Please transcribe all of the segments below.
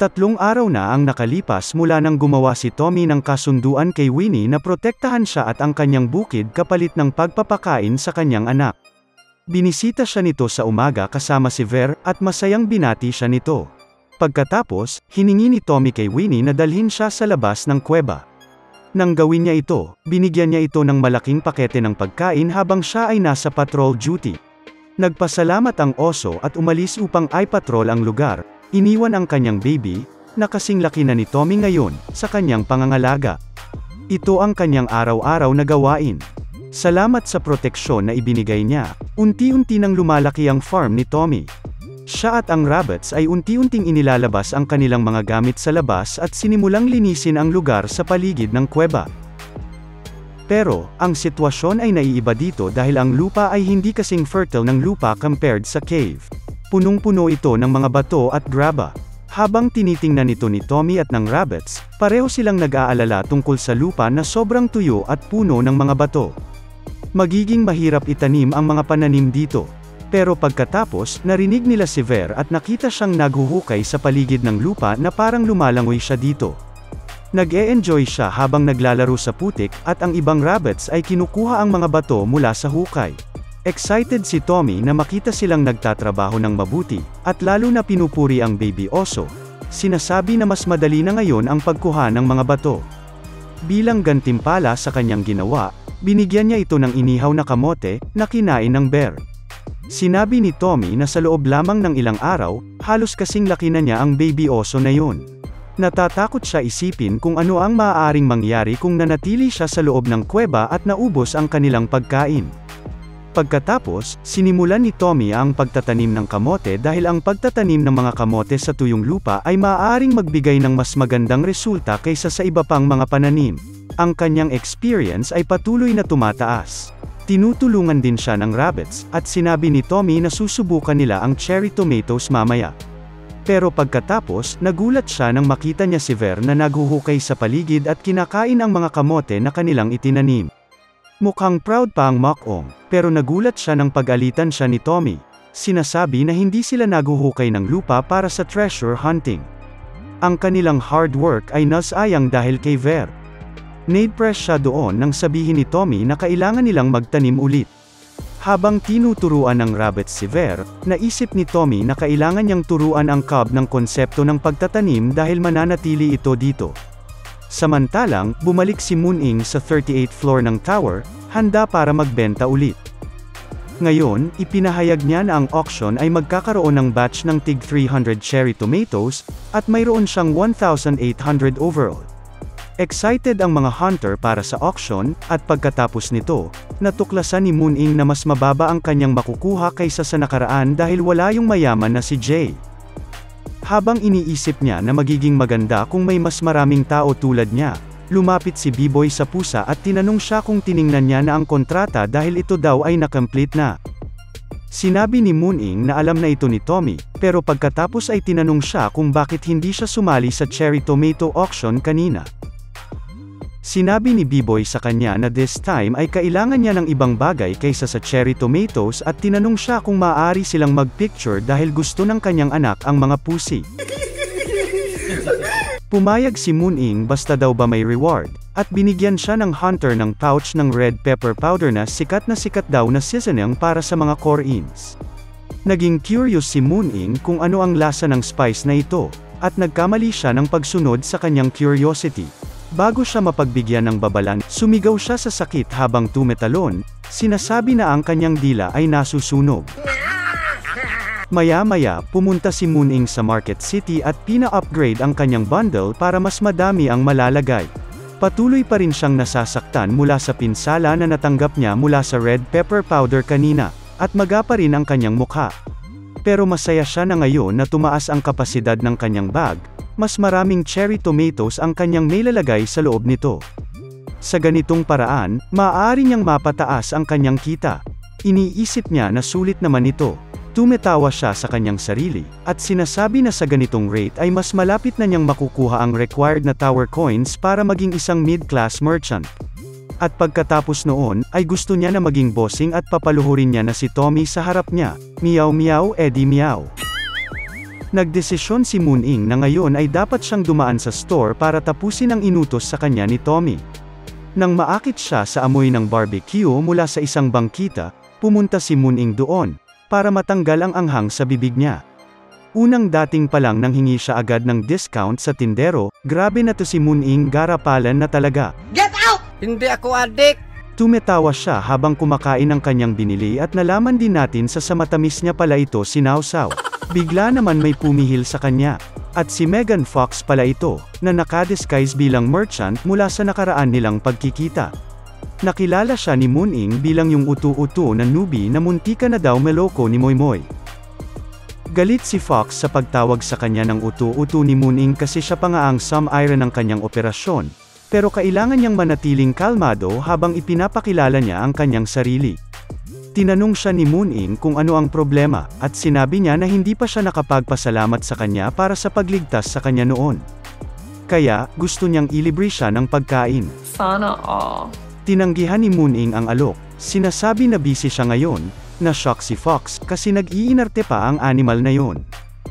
3 araw na ang nakalipas mula nang gumawa si Tommy ng kasunduan kay Winnie na protektahan siya at ang kanyang bukid kapalit ng pagpapakain sa kanyang anak. Binisita siya nito sa umaga kasama si Ver, at masayang binati siya nito. Pagkatapos, hiningi ni Tommy kay Winnie na dalhin siya sa labas ng kuweba. Nang gawin niya ito, binigyan niya ito ng malaking pakete ng pagkain habang siya ay nasa patrol duty. Nagpasalamat ang oso at umalis upang i-patrol ang lugar. Iniwan ang kanyang baby, na kasing laki na ni Tommy ngayon, sa kanyang pangangalaga. Ito ang kanyang araw-araw na gawain. Salamat sa proteksyon na ibinigay niya, unti-unti nang lumalaki ang farm ni Tommy. Siya at ang rabbits ay unti-unting inilalabas ang kanilang mga gamit sa labas at sinimulang linisin ang lugar sa paligid ng kuweba. Pero, ang sitwasyon ay naiiba dito dahil ang lupa ay hindi kasing fertile ng lupa compared sa cave. Punong-puno ito ng mga bato at graba. Habang tinitingnan ito ni Tommy at ng rabbits, pareho silang nag-aalala tungkol sa lupa na sobrang tuyo at puno ng mga bato. Magiging mahirap itanim ang mga pananim dito. Pero pagkatapos, narinig nila si Ver at nakita siyang naghuhukay sa paligid ng lupa na parang lumalangoy siya dito. Nag-e-enjoy siya habang naglalaro sa putik, at ang ibang rabbits ay kinukuha ang mga bato mula sa hukay. Excited si Tommy na makita silang nagtatrabaho ng mabuti, at lalo na pinupuri ang baby oso. Sinasabi na mas madali na ngayon ang pagkuha ng mga bato. Bilang gantimpala sa kanyang ginawa, binigyan niya ito ng inihaw na kamote, na kinain ng bear. Sinabi ni Tommy na sa loob lamang ng ilang araw, halos kasing laki na niya ang baby oso na yun. Natatakot siya isipin kung ano ang maaaring mangyari kung nanatili siya sa loob ng kuweba at naubos ang kanilang pagkain. Pagkatapos, sinimulan ni Tommy ang pagtatanim ng kamote dahil ang pagtatanim ng mga kamote sa tuyong lupa ay maaaring magbigay ng mas magandang resulta kaysa sa iba pang mga pananim. Ang kanyang experience ay patuloy na tumataas. Tinutulungan din siya ng rabbits, at sinabi ni Tommy na susubukan nila ang cherry tomatoes mamaya. Pero pagkatapos, nagulat siya nang makita niya si Ver na naghuhukay sa paligid at kinakain ang mga kamote na kanilang itinanim. Mukhang proud pa ang Mokong, pero nagulat siya nang pag-alitan siya ni Tommy. Sinasabi na hindi sila naghuhukay ng lupa para sa treasure hunting. Ang kanilang hard work ay nasayang dahil kay Ver. Nadepress siya doon nang sabihin ni Tommy na kailangan nilang magtanim ulit. Habang tinuturuan ng rabbits si Ver, naisip ni Tommy na kailangan niyang turuan ang cub ng konsepto ng pagtatanim dahil mananatili ito dito. Samantalang, bumalik si Moon-ing sa 38th floor ng tower, handa para magbenta ulit. Ngayon, ipinahayag niya na ang auction ay magkakaroon ng batch ng tig 300 cherry tomatoes, at mayroon siyang 1,800 overall. Excited ang mga hunter para sa auction, at pagkatapos nito, natuklasan ni Moon-ing na mas mababa ang kanyang makukuha kaysa sa nakaraan dahil wala yung mayaman na si Jay. Habang iniisip niya na magiging maganda kung may mas maraming tao tulad niya, lumapit si B-Boy sa pusa at tinanong siya kung tiningnan niya na ang kontrata dahil ito daw ay na-complete na. Sinabi ni Moon-ing na alam na ito ni Tommy, pero pagkatapos ay tinanong siya kung bakit hindi siya sumali sa cherry tomato auction kanina. Sinabi ni B-Boy sa kanya na this time ay kailangan niya ng ibang bagay kaysa sa cherry tomatoes at tinanong siya kung maaari silang mag-picture dahil gusto ng kanyang anak ang mga pusi. Pumayag si Moon-ing basta daw ba may reward, at binigyan siya ng hunter ng pouch ng red pepper powder na sikat daw na seasoning para sa mga core-ins. Naging curious si Moon-ing kung ano ang lasa ng spice na ito, at nagkamali siya ng pagsunod sa kanyang curiosity. Bago siya mapagbigyan ng babalan, sumigaw siya sa sakit habang tumetalon, sinasabi na ang kanyang dila ay nasusunog. Maya-maya, pumunta si Moon-ing sa Market City at pina-upgrade ang kanyang bundle para mas madami ang malalagay. Patuloy pa rin siyang nasasaktan mula sa pinsala na natanggap niya mula sa red pepper powder kanina, at maga pa rin ang kanyang mukha. Pero masaya siya na ngayon na tumaas ang kapasidad ng kanyang bag. Mas maraming cherry tomatoes ang kanyang nilalagay sa loob nito. Sa ganitong paraan, maaari niyang mapataas ang kanyang kita. Iniisip niya na sulit naman ito. Tumetawa siya sa kanyang sarili, at sinasabi na sa ganitong rate ay mas malapit na niyang makukuha ang required na tower coins para maging isang mid-class merchant. At pagkatapos noon, ay gusto niya na maging bossing at papaluhurin niya na si Tommy sa harap niya. Meow meow Eddie meow. Nagdesisyon si Moon-ing na ngayon ay dapat siyang dumaan sa store para tapusin ang inutos sa kanya ni Tommy. Nang maakit siya sa amoy ng barbecue mula sa isang bangkita, pumunta si Moon-ing doon, para matanggal ang anghang sa bibig niya. Unang dating pa lang nang hingi siya agad ng discount sa tindero, grabe na to si Moon-ing, garapalan na talaga. Get out! Hindi ako adik! Tumetawa siya habang kumakain ng kanyang binili at nalaman din natin sa matamis niya pala ito sinawsaw. Bigla naman may pumihil sa kanya. At si Megan Fox pala ito, na nakadisguise bilang merchant mula sa nakaraan nilang pagkikita. Nakilala siya ni Moon-ing bilang yung utu-utu na newbie na muntika na daw meloko ni Moymoy. Galit si Fox sa pagtawag sa kanya ng utu-utu ni Moon-ing kasi siya pa nga ang sum-iron ng kanyang operasyon, pero kailangan niyang manatiling kalmado habang ipinapakilala niya ang kanyang sarili. Tinanong siya ni Moon-ing kung ano ang problema, at sinabi niya na hindi pa siya nakapagpasalamat sa kanya para sa pagligtas sa kanya noon. Kaya, gusto niyang ilibre siya ng pagkain. Sana all. Tinanggihan ni Moon-ing ang alok. Sinasabi na busy siya ngayon, na-shock si Fox kasi nag-iinarte pa ang animal na yon.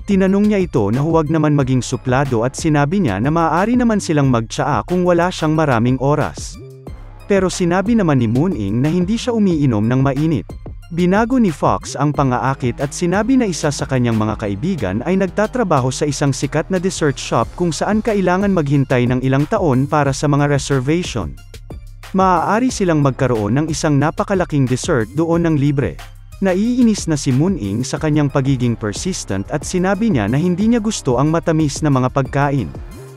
Tinanong niya ito na huwag naman maging suplado at sinabi niya na maaari naman silang magtsaa kung wala siyang maraming oras. Pero sinabi naman ni Moon-ing na hindi siya umiinom ng mainit. Binago ni Fox ang pangaakit at sinabi na isa sa kanyang mga kaibigan ay nagtatrabaho sa isang sikat na dessert shop kung saan kailangan maghintay ng ilang taon para sa mga reservation. Maaari silang magkaroon ng isang napakalaking dessert doon ng libre. Naiinis na si Moon-ing sa kanyang pagiging persistent at sinabi niya na hindi niya gusto ang matamis na mga pagkain.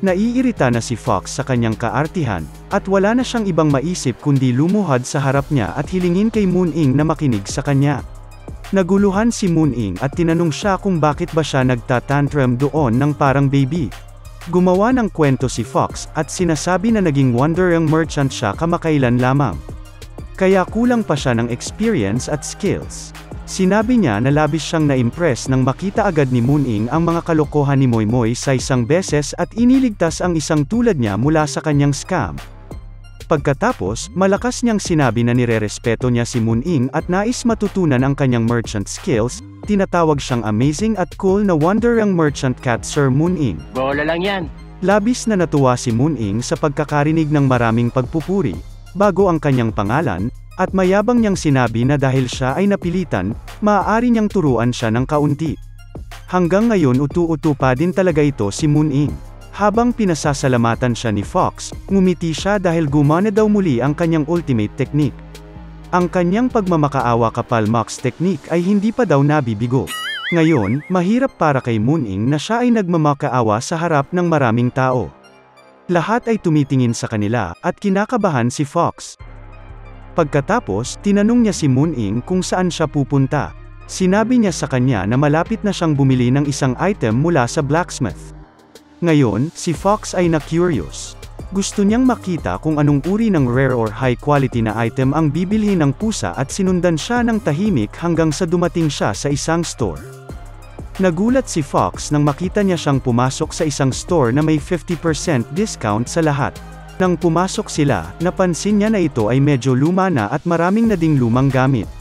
Naiirita na si Fox sa kanyang kaartihan, at wala na siyang ibang maisip kundi lumuhad sa harap niya at hilingin kay Moon-ing na makinig sa kanya. Naguluhan si Moon-ing at tinanong siya kung bakit ba siya nagtatantrum doon ng parang baby. Gumawa ng kwento si Fox at sinasabi na naging Wonder Young merchant siya kamakailan lamang. Kaya kulang pa siya ng experience at skills. Sinabi niya na labis siyang na-impress nang makita agad ni Moon-ing ang mga kalokohan ni Moymoy sa isang beses at iniligtas ang isang tulad niya mula sa kanyang scam. Pagkatapos, malakas niyang sinabi na nirerespeto niya si Moon-ing at nais matutunan ang kanyang merchant skills. Tinatawag siyang amazing at cool na Wonder Young merchant cat Sir Moon-ing. Bola lang yan. Labis na natuwa si Moon-ing sa pagkakarinig ng maraming pagpupuri, bago ang kanyang pangalan, at mayabang niyang sinabi na dahil siya ay napilitan, maaari niyang turuan siya ng kaunti. Hanggang ngayon utu-utu pa din talaga ito si Moon-ing. Habang pinasasalamatan siya ni Fox, ngumiti siya dahil gumana daw muli ang kanyang ultimate technique. Ang kanyang pagmamakaawa kapal Mox technique ay hindi pa daw nabibigo. Ngayon, mahirap para kay Moon-ing na siya ay nagmamakaawa sa harap ng maraming tao. Lahat ay tumitingin sa kanila, at kinakabahan si Fox. Pagkatapos, tinanong niya si Moon-ing kung saan siya pupunta. Sinabi niya sa kanya na malapit na siyang bumili ng isang item mula sa blacksmith. Ngayon, si Fox ay na-curious. Gusto niyang makita kung anong uri ng rare or high quality na item ang bibilhin ng pusa at sinundan siya ng tahimik hanggang sa dumating siya sa isang store. Nagulat si Fox nang makita niya siyang pumasok sa isang store na may 50% discount sa lahat. Nang pumasok sila, napansin niya na ito ay medyo luma na at maraming na ding lumang gamit.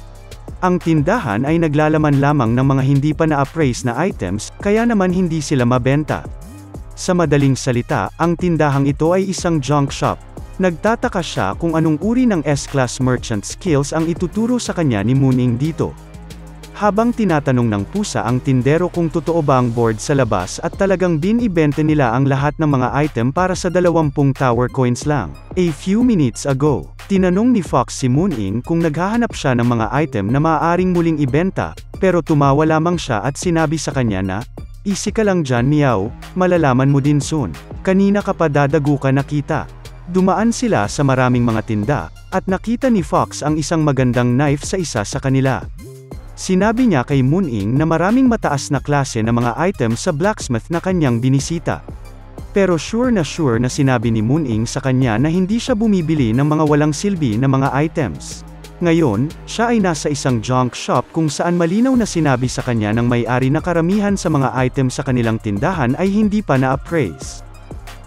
Ang tindahan ay naglalaman lamang ng mga hindi pa na-appraise na items, kaya naman hindi sila mabenta. Sa madaling salita, ang tindahang ito ay isang junk shop. Nagtataka siya kung anong uri ng S-class merchant skills ang ituturo sa kanya ni Moon-ing dito. Habang tinatanong ng pusa ang tindero kung totoo ba ang board sa labas at talagang binibenta nila ang lahat ng mga item para sa 20 tower coins lang. A few minutes ago, tinanong ni Fox si Moon-ing kung naghahanap siya ng mga item na maaaring muling ibenta, pero tumawa lamang siya at sinabi sa kanya na, "Easy ka lang dyan, meow, malalaman mo din soon. Kanina ka pa dadago ka nakita." Dumaan sila sa maraming mga tinda, at nakita ni Fox ang isang magandang knife sa isa sa kanila. Sinabi niya kay Moon-ing na maraming mataas na klase na mga item sa blacksmith na kanyang binisita. Pero sure na sinabi ni Moon-ing sa kanya na hindi siya bumibili ng mga walang silbi na mga items. Ngayon, siya ay nasa isang junk shop kung saan malinaw na sinabi sa kanya ng may-ari na karamihan sa mga item sa kanilang tindahan ay hindi pa na-appraise.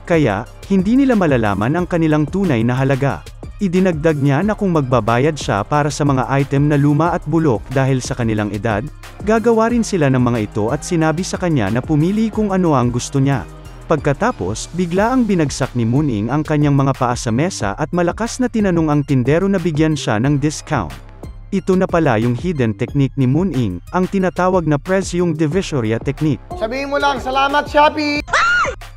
Kaya, hindi nila malalaman ang kanilang tunay na halaga. Idinagdag niya na kung magbabayad siya para sa mga item na luma at bulok dahil sa kanilang edad, gagawa rin sila ng mga ito at sinabi sa kanya na pumili kung ano ang gusto niya. Pagkatapos, bigla ang binagsak ni Moon-ing ang kanyang mga paa sa mesa at malakas na tinanong ang tindero na bigyan siya ng discount. Ito na pala yung hidden technique ni Moon-ing, ang tinatawag na presyong divisoria technique. Sabihin mo lang, salamat Shopee!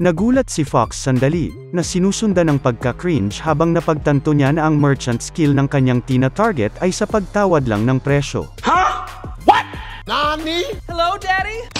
Nagulat si Fox sandali, na sinusundan ng pagka-cringe habang napagtanto niya na ang merchant skill ng kanyang tina-target ay sa pagtawad lang ng presyo. Nani? Hello, Daddy?